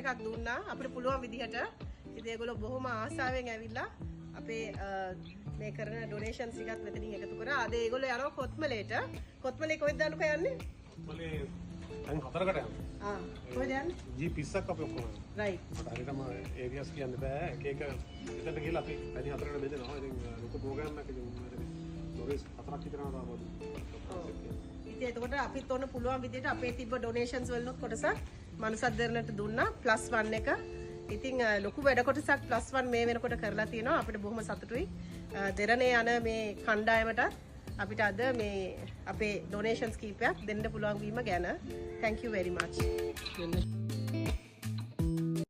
එකක් දුන්නා අපිට පුළුවන් විදිහට. ඉතින් ඒගොල්ලෝ බොහොම ආසාවෙන් ඇවිල්ලා අපේ මේ කරන ඩොනේෂන්ස් ටිකත් මෙතනින් එකතු කරා. අද ඒගොල්ලෝ යනවා කොත්මලේට. කොත්මලේ කොහෙද දාන්නකෝ යන්නේ? කොත්මලේ දැන් 4කට යනවා. කොහෙද යන්නේ? G20ක් අපි ඔක්කොම. රයිට්. හරියටම ඒරියාස් කියන්න බෑ. එක එක එතනට ගිහලා අපි වැඩි 4කට බෙදෙනවා. ඉතින් ලොකු ප්‍රෝග්‍රෑම් එකක් ඩොනේස් 4ක් විතර දාපුවා. ඉතින් එතකොට අපිත් ඔන්න පුළුවන් විදිහට අපේ තිබ්බ ඩොනේෂන්ස් වලින් කොටසක් මනුසත් දෙරණට දුන්නා +1 එක. ඉතින් ලොකු වැඩ කොටසක් +1 මේ වෙනකොට කරලා තියෙනවා. අපිට බොහොම සතුටුයි. දෙරණේ යන මේ කණ්ඩායමට අපිට අද මේ අපේ ඩොනේෂන්ස් කීපයක් දෙන්න පුළුවන් වීම ගැන. Thank you very much.